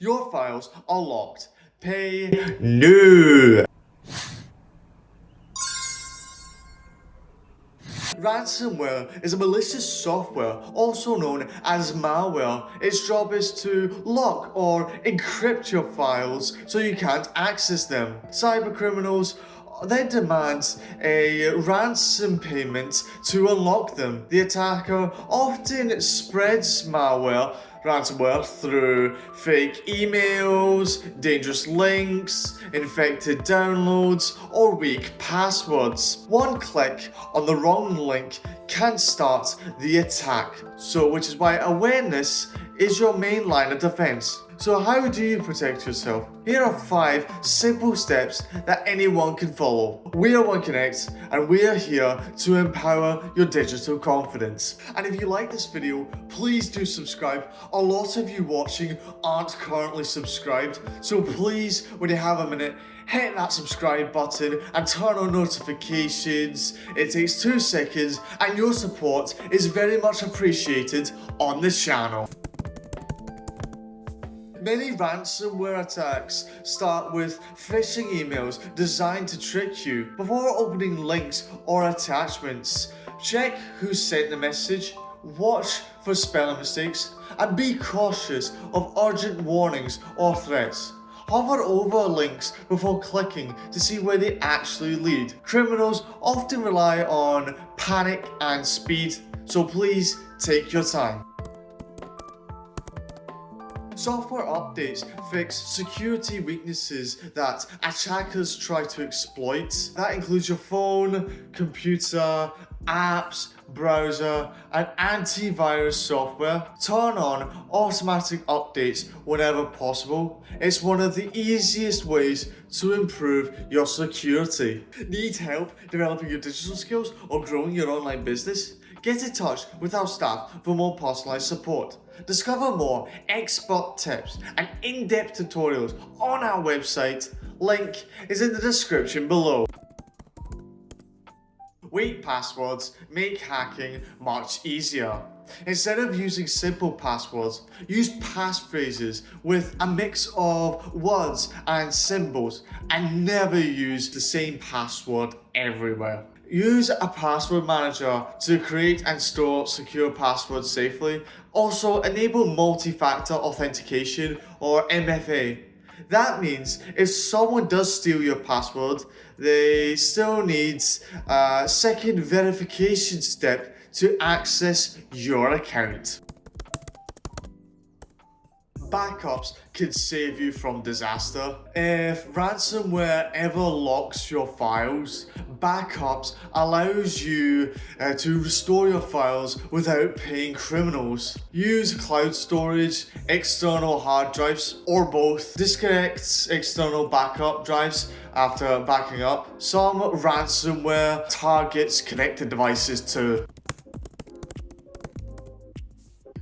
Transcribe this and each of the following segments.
Your files are locked. Pay no. Ransomware is a malicious software, also known as malware. Its job is to lock or encrypt your files so you can't access them. Cybercriminals then demands a ransom payment to unlock them. The attacker often spreads ransomware through fake emails, dangerous links, infected downloads, or weak passwords. One click on the wrong link can start the attack. Which is why awareness is your main line of defense. So how do you protect yourself? Here are 5 simple steps that anyone can follow. We are Connect, and we are here to empower your digital confidence. And if you like this video, please do subscribe. A lot of you watching aren't currently subscribed, so please, when you have a minute, hit that subscribe button and turn on notifications. It takes 2 seconds, and your support is very much appreciated on this channel. Many ransomware attacks start with phishing emails designed to trick you. Before opening links or attachments, check who sent the message, watch for spelling mistakes, and be cautious of urgent warnings or threats. Hover over links before clicking to see where they actually lead. Criminals often rely on panic and speed, so please take your time. Software updates fix security weaknesses that attackers try to exploit. That includes your phone, computer, apps, browser, and antivirus software. Turn on automatic updates whenever possible. It's one of the easiest ways to improve your security. Need help developing your digital skills or growing your online business? Get in touch with our staff for more personalized support. Discover more expert tips and in-depth tutorials on our website. Link is in the description below. Weak passwords make hacking much easier. Instead of using simple passwords, use passphrases with a mix of words and symbols, and never use the same password everywhere. Use a password manager to create and store secure passwords safely. Also, enable multi-factor authentication or MFA. That means if someone does steal your password, they still need a second verification step to access your account. Backups can save you from disaster. If ransomware ever locks your files, backups allows you to restore your files without paying criminals. Use cloud storage, external hard drives, or both. Disconnect external backup drives after backing up. Some ransomware targets connected devices too.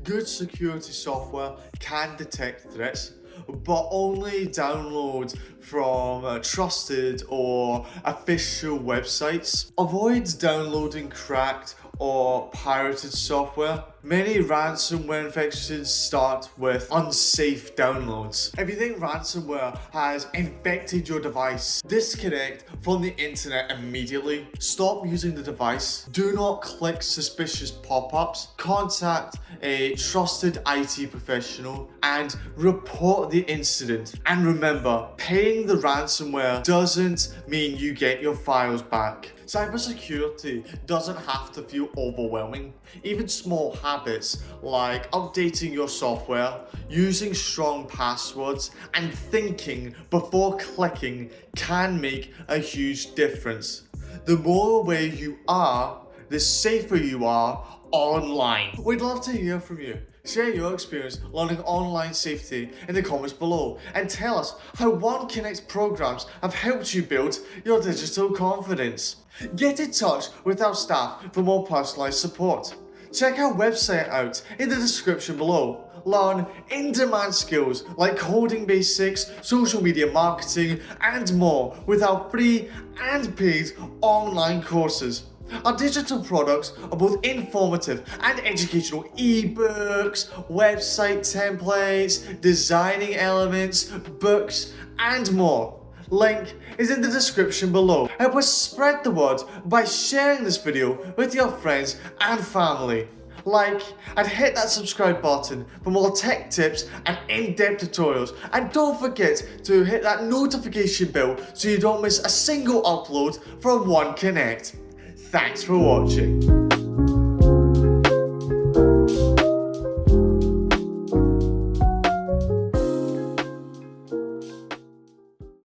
Good security software can detect threats, but only download from trusted or official websites. Avoid downloading cracked or pirated software. Many ransomware infections start with unsafe downloads. If you think ransomware has infected your device, disconnect from the internet immediately. Stop using the device. Do not click suspicious pop-ups. Contact a trusted IT professional and report the incident. And remember, paying the ransomware doesn't mean you get your files back. Cybersecurity doesn't have to feel overwhelming. Even small habits like updating your software, using strong passwords, and thinking before clicking can make a huge difference. The more aware you are, the safer you are online. We'd love to hear from you. Share your experience learning online safety in the comments below, and tell us how Connect programs have helped you build your digital confidence. Get in touch with our staff for more personalized support. Check our website out in the description below. Learn in-demand skills like coding basics, social media marketing, and more with our free and paid online courses. Our digital products are both informative and educational ebooks, website templates, designing elements, books, and more. Link is in the description below. Help us spread the word by sharing this video with your friends and family. Like and hit that subscribe button for more tech tips and in-depth tutorials, and don't forget to hit that notification bell so you don't miss a single upload from One Connect. Thanks for watching.